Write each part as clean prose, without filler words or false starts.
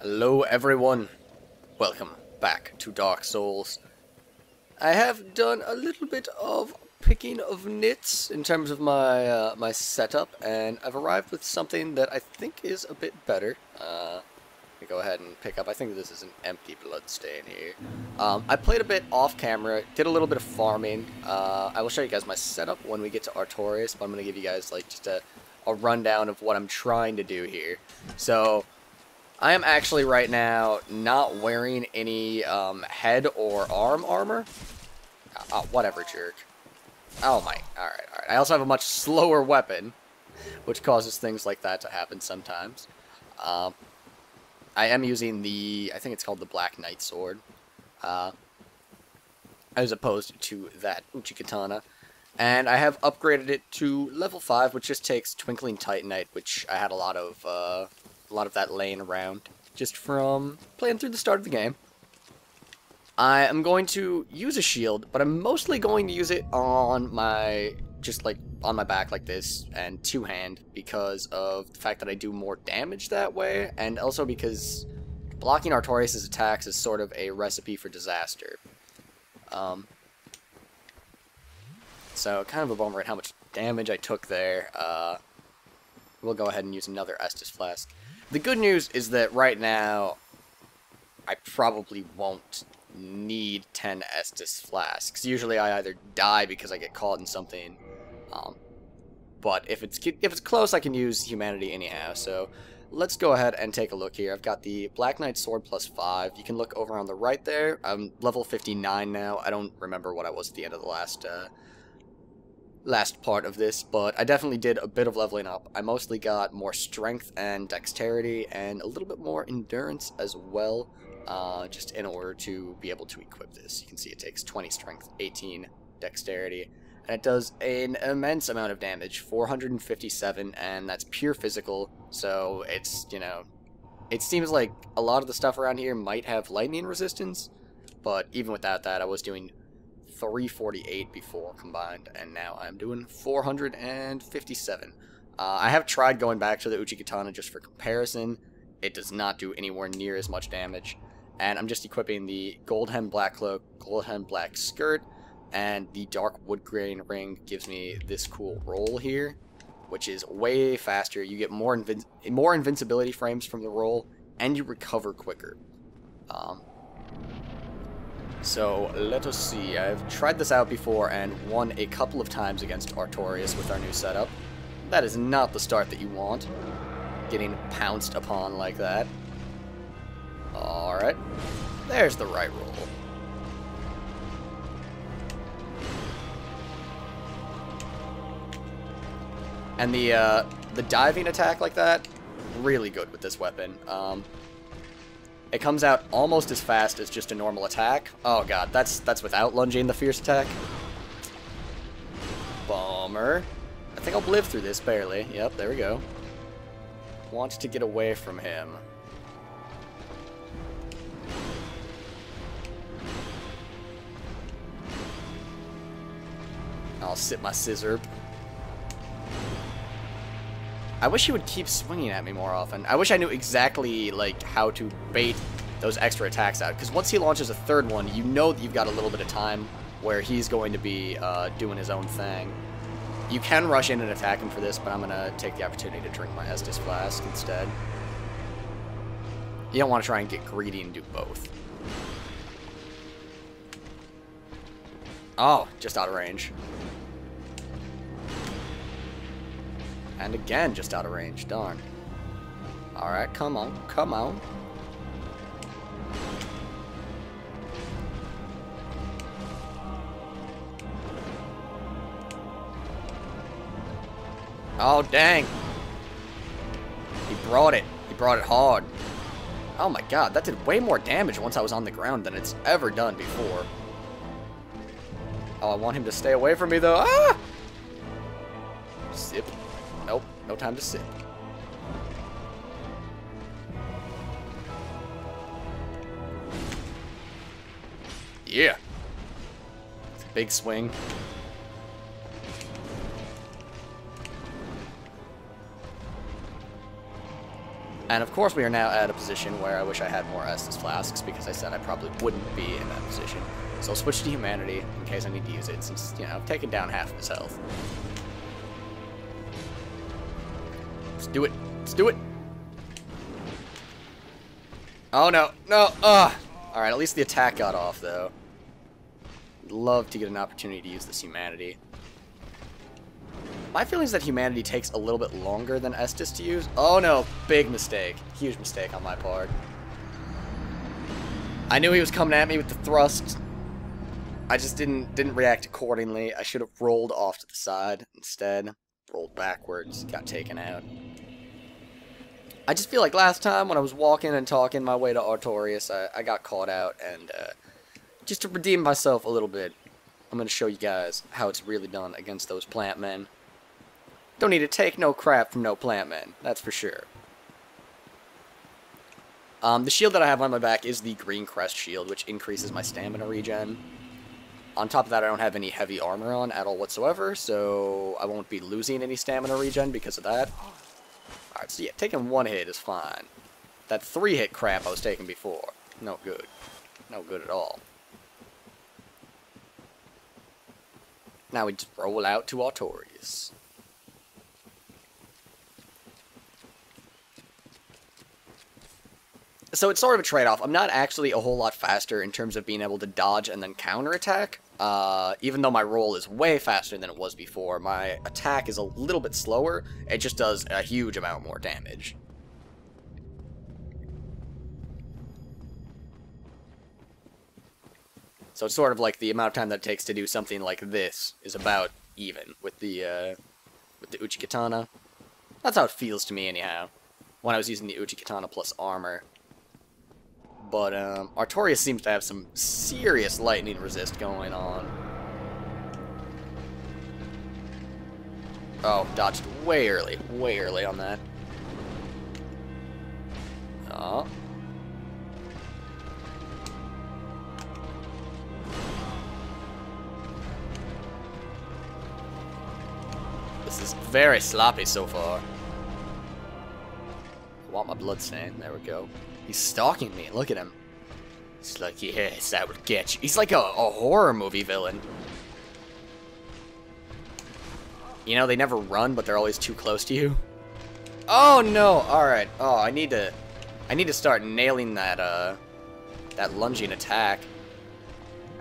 Hello everyone, welcome back to Dark Souls. I have done a little bit of picking of nits in terms of my my setup, and I've arrived with something that I think is a bit better. Let me go ahead and pick up. I think this is an empty bloodstain here. I played a bit off camera, did a little bit of farming. I will show you guys my setup when we get to Artorius, but I'm going to give you guys like just a rundown of what I'm trying to do here. So I am actually right now not wearing any head or arm armor. Oh, whatever, jerk. Oh my, alright. I also have a much slower weapon, which causes things like that to happen sometimes. I am using the, I think it's called the Black Knight Sword, as opposed to that Uchikatana. And I have upgraded it to level 5, which just takes Twinkling Titanite, which I had a lot of that laying around just from playing through the start of the game. I am going to use a shield, but I'm mostly going to use it on my, just like on my back like this, and two-hand, because of the fact that I do more damage that way, and also because blocking Artorius' attacks is sort of a recipe for disaster. So kind of a bummer at how much damage I took there. We'll go ahead and use another Estus flask. The good news is that right now, I probably won't need 10 Estus flasks. Usually I either die because I get caught in something, but if it's close, I can use humanity anyhow. So let's go ahead and take a look here. I've got the Black Knight Sword plus 5. You can look over on the right there. I'm level 59 now. I don't remember what I was at the end of the last part of this, but I definitely did a bit of leveling up. I mostly got more strength and dexterity and a little bit more endurance as well, just in order to be able to equip this. You can see it takes 20 strength, 18 dexterity, and it does an immense amount of damage, 457, and that's pure physical, so it's, you know, it seems like a lot of the stuff around here might have lightning resistance, but even without that, I was doing 348 before combined, and now I'm doing 457. I have tried going back to the Uchikatana just for comparison. It does not do anywhere near as much damage, and I'm just equipping the Gold Hem Black Cloak, Gold Hem Black Skirt, and the Dark Wood Grain Ring gives me this cool roll here, which is way faster. You get more invincibility frames from the roll, and you recover quicker. So, let us see. I've tried this out before and won a couple of times against Artorius with our new setup. That is not the start that you want, getting pounced upon like that. Alright, there's the right roll. And the diving attack like that, really good with this weapon. It comes out almost as fast as just a normal attack. Oh god, that's without lunging the fierce attack. Bummer. I think I'll live through this barely. Yep, there we go. Want to get away from him. I'll sit my scissor. I wish he would keep swinging at me more often. I wish I knew exactly, like, how to bait those extra attacks out. Because once he launches a third one, you know that you've got a little bit of time where he's going to be doing his own thing. You can rush in and attack him for this, but I'm going to take the opportunity to drink my Estus Flask instead. You don't want to try and get greedy and do both. Oh, just out of range. And again, just out of range. Darn. Alright, come on. Come on. Oh, dang. He brought it. He brought it hard. Oh my god, that did way more damage once I was on the ground than it's ever done before. Oh, I want him to stay away from me, though. Ah! Sip. Nope, no time to sip. Yeah. It's a big swing. And of course we are now at a position where I wish I had more Estus flasks, because I said I probably wouldn't be in that position. So I'll switch to humanity in case I need to use it, since, you know, I've taken down half of his health. Let's do it. Let's do it. Oh no, no, ugh! Alright, at least the attack got off, though. I'd love to get an opportunity to use this humanity. My feeling is that humanity takes a little bit longer than Estus to use. Oh no, big mistake. Huge mistake on my part. I knew he was coming at me with the thrust. I just didn't react accordingly. I should have rolled off to the side instead. Rolled backwards, got taken out. I just feel like last time when I was walking and talking my way to Artorius, I got caught out, and just to redeem myself a little bit, I'm going to show you guys how it's really done against those plant men. Don't need to take no crap from no plant men, that's for sure. The shield that I have on my back is the green crest shield, which increases my stamina regen. On top of that, I don't have any heavy armor on at all whatsoever, so I won't be losing any stamina regen because of that. Alright, so yeah, taking one hit is fine. That 3-hit crap I was taking before, no good. No good at all. Now we just roll out to Artorius. So it's sort of a trade-off. I'm not actually a whole lot faster in terms of being able to dodge and then counterattack. Even though my roll is way faster than it was before, my attack is a little bit slower. It just does a huge amount more damage. So it's sort of like the amount of time that it takes to do something like this is about even with the Uchi-Katana. That's how it feels to me anyhow, when I was using the Uchi-Katana plus armor. But Artorius seems to have some serious lightning resist going on. Oh, dodged way early on that. Oh. This is very sloppy so far. I want my bloodstain. There we go. He's stalking me. Look at him. He's like, yes, I will get you. He's like a horror movie villain. You know, they never run, but they're always too close to you. Oh no! Alright. Oh, I need to start nailing that that lunging attack.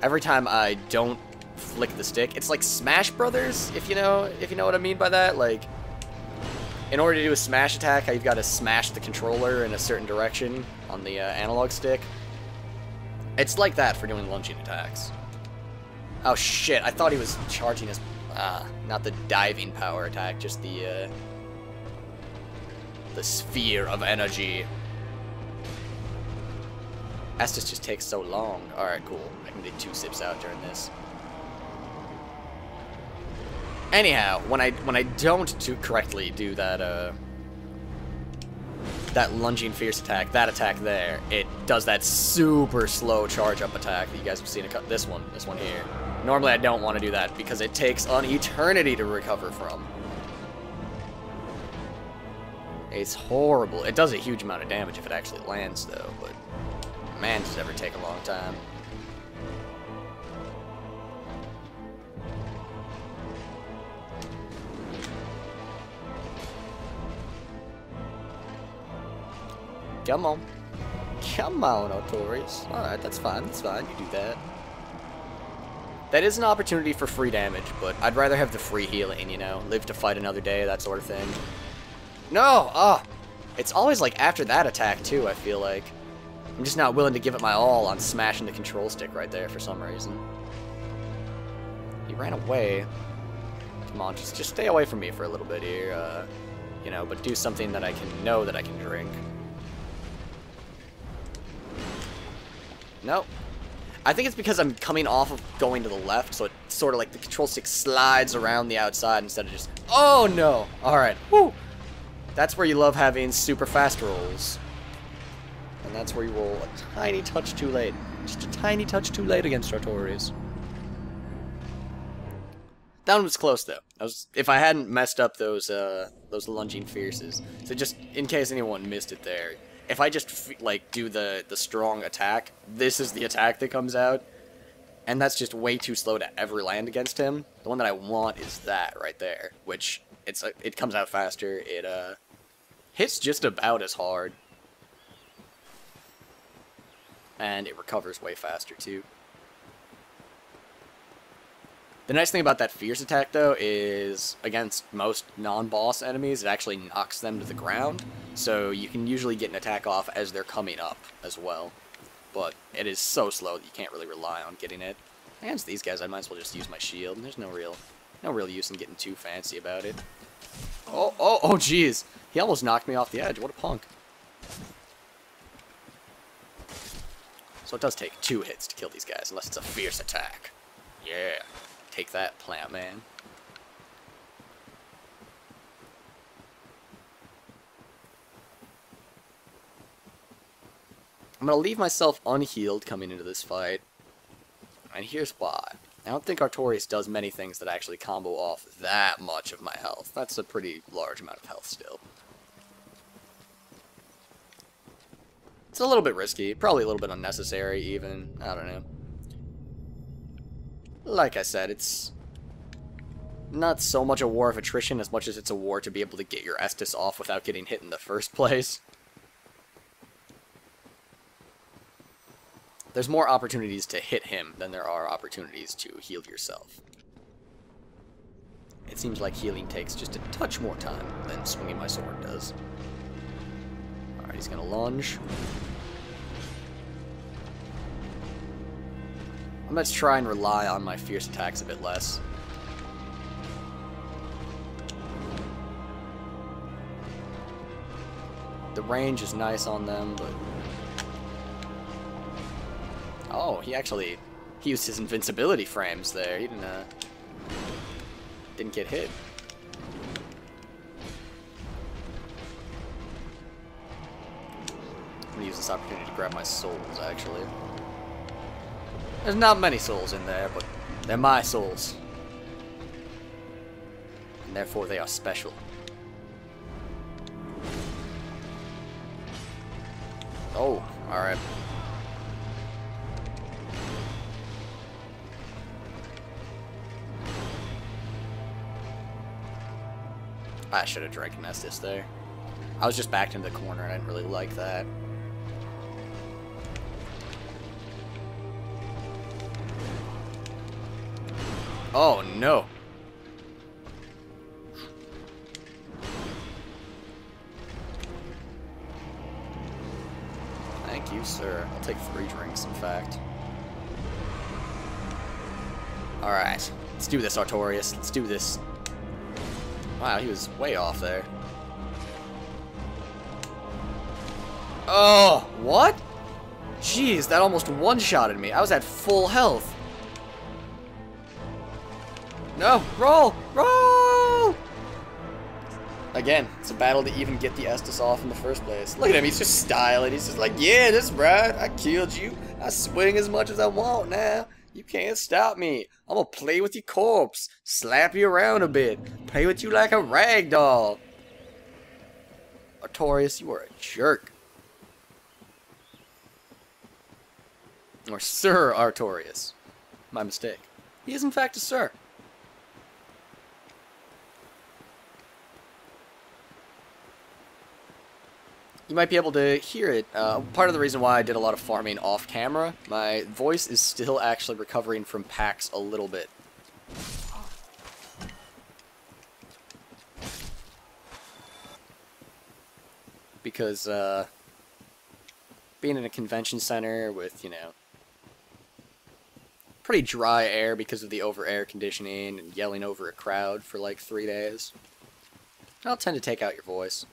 Every time I don't flick the stick, it's like Smash Brothers, if you know what I mean by that. Like, in order to do a smash attack, how you've got to smash the controller in a certain direction on the analog stick. It's like that for doing lunging attacks. Oh shit, I thought he was charging his... not the diving power attack, just the sphere of energy. Estus just takes so long. Alright, cool. I can get 2 sips out during this. Anyhow, when I don't correctly do that that lunging fierce attack, that attack there, it does that super slow charge up attack that you guys have seen. This one here. Normally I don't want to do that because it takes an eternity to recover from. It's horrible. It does a huge amount of damage if it actually lands though, but man, does it ever take a long time. Come on. Come on, Artorius. Alright, that's fine, you do that. That is an opportunity for free damage, but I'd rather have the free healing, you know? Live to fight another day, that sort of thing. No! Ah! It's always like after that attack, too, I feel like. I'm just not willing to give it my all on smashing the control stick right there for some reason. He ran away. Come on, just stay away from me for a little bit here, you know, but do something that I can drink. Nope. I think it's because I'm coming off of going to the left, so it's sort of like the control stick slides around the outside instead of just... Oh, no! Alright. Woo! That's where you love having super fast rolls. And that's where you roll a tiny touch too late. Just a tiny touch too late against Artorius. That one was close though. If I hadn't messed up those lunging fierces, so just in case anyone missed it there, if I just like do the strong attack, this is the attack that comes out, and that's just way too slow to ever land against him. The one that I want is that right there, which it comes out faster. It hits just about as hard, and it recovers way faster too. The nice thing about that fierce attack, though, is against most non-boss enemies, it actually knocks them to the ground, so you can usually get an attack off as they're coming up as well. But it is so slow that you can't really rely on getting it. Against these guys, I might as well just use my shield, and there's no real use in getting too fancy about it. Oh, jeez! He almost knocked me off the edge. What a punk. So it does take 2 hits to kill these guys, unless it's a fierce attack. Yeah. Take that, plant man. I'm going to leave myself unhealed coming into this fight. And here's why. I don't think Artorius does many things that actually combo off that much of my health. That's a pretty large amount of health still. It's a little bit risky, probably a little bit unnecessary even. I don't know. Like I said, it's not so much a war of attrition as much as it's a war to be able to get your Estus off without getting hit in the first place. There's more opportunities to hit him than there are opportunities to heal yourself. It seems like healing takes just a touch more time than swinging my sword does. Alright, he's gonna lunge. Let's try and rely on my fierce attacks a bit less. The range is nice on them, but... Oh, he used his invincibility frames there. He didn't get hit. I'm gonna use this opportunity to grab my souls, actually. There's not many souls in there, but they're my souls. And therefore they are special. Oh, alright. I should have drank an Estus there. I was just backed into the corner and I didn't really like that. Oh, no. Thank you, sir. I'll take 3 drinks, in fact. Alright. Let's do this, Artorius. Let's do this. Wow, he was way off there. Oh, what? Jeez, that almost one-shotted me. I was at full health. No, roll! Roll! Again, it's a battle to even get the Estus off in the first place. Look at him, he's just styling. He's just like, yeah, that's right. I killed you. I swing as much as I want now. You can't stop me. I'm gonna play with your corpse. Slap you around a bit. Play with you like a rag doll. Artorius, you are a jerk. Or Sir Artorius. My mistake. He is in fact a sir. You might be able to hear it. Part of the reason why I did a lot of farming off camera, my voice is still actually recovering from PAX a little bit. Because, being in a convention center with, you know, pretty dry air because of the over air conditioning and yelling over a crowd for like 3 days, I'll tend to take out your voice.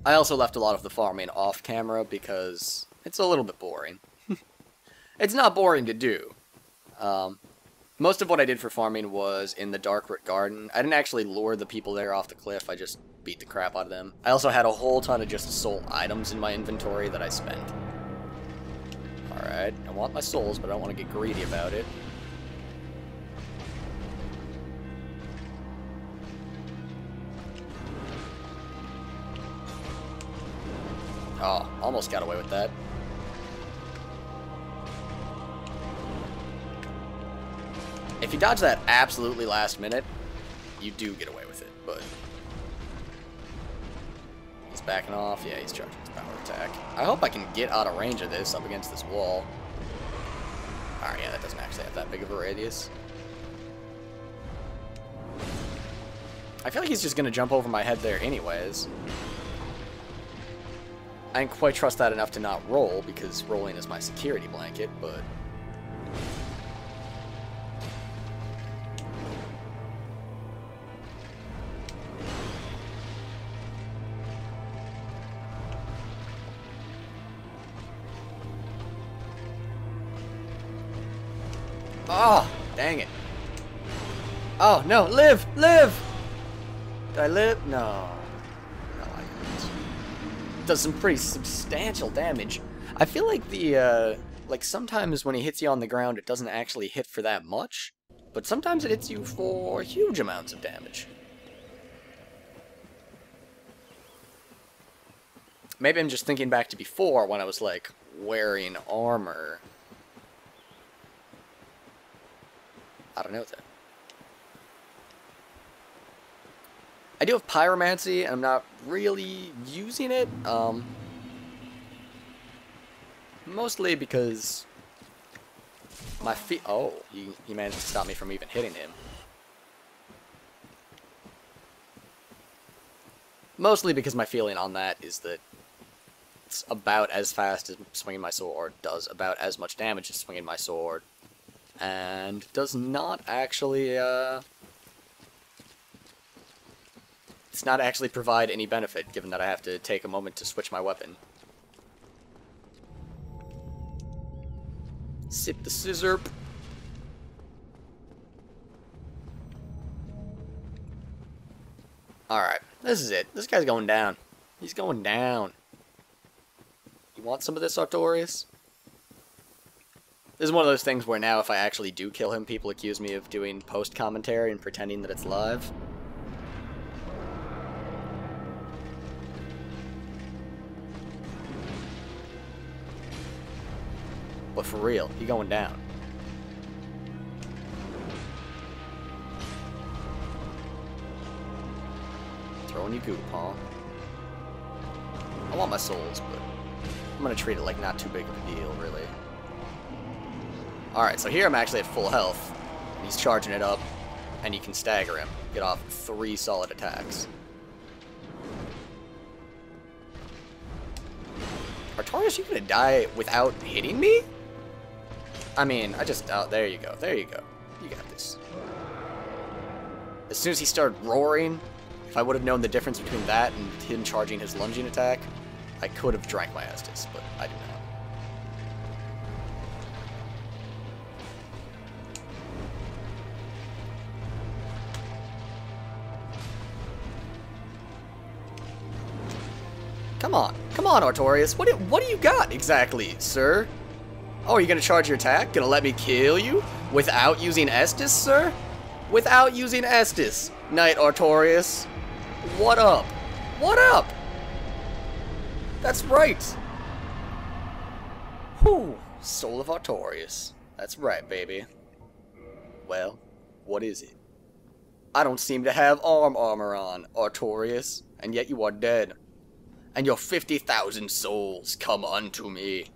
I also left a lot of the farming off camera because it's a little bit boring. It's not boring to do. Most of what I did for farming was in the Darkroot Garden. I didn't actually lure the people there off the cliff, I just beat the crap out of them. I also had a whole ton of just soul items in my inventory that I spent. Alright, I want my souls, but I don't want to get greedy about it. Oh, almost got away with that. If you dodge that absolutely last minute, you do get away with it, but... He's backing off. Yeah, he's charging his power attack. I hope I can get out of range of this up against this wall. Alright, yeah, that doesn't actually have that big of a radius. I feel like he's just going to jump over my head there anyways. I didn't quite trust that enough to not roll, because rolling is my security blanket, but... Oh, dang it. Oh, no, live! Live! Did I live? No. No, I didn't. Does some pretty substantial damage. I feel like the, like sometimes when he hits you on the ground, it doesn't actually hit for that much, but sometimes it hits you for huge amounts of damage. Maybe I'm just thinking back to before when I was, like, wearing armor. I don't know that. I do have pyromancy, and I'm not really using it, mostly because my feet... Oh, he managed to stop me from even hitting him. Mostly because my feeling on that is that it's about as fast as swinging my sword, does about as much damage as swinging my sword, and does not actually, it's not actually provide any benefit, given that I have to take a moment to switch my weapon. Sip the scissor. Alright, this is it. This guy's going down. He's going down. You want some of this, Artorius? This is one of those things where now if I actually do kill him, people accuse me of doing post-commentary and pretending that it's live. But for real, he going down. Throwing you goop, huh? I want my souls, but I'm gonna treat it like not too big of a deal, really. Alright, so here I'm actually at full health. And he's charging it up, and you can stagger him. Get off 3 solid attacks. Artorius, you gonna die without hitting me? I mean, I just... Oh, there you go. There you go. You got this. As soon as he started roaring, if I would have known the difference between that and him charging his lunging attack, I could have drank my Estus, but I did not. Come on, Artorius. What do you got exactly, sir? Oh, are you gonna charge your attack? Gonna let me kill you without using Estus, sir? Without using Estus, Knight Artorius. What up? What up? That's right. Whew, Soul of Artorius. That's right, baby. Well, what is it? I don't seem to have armor on, Artorius, and yet you are dead. And your 50,000 souls come unto me.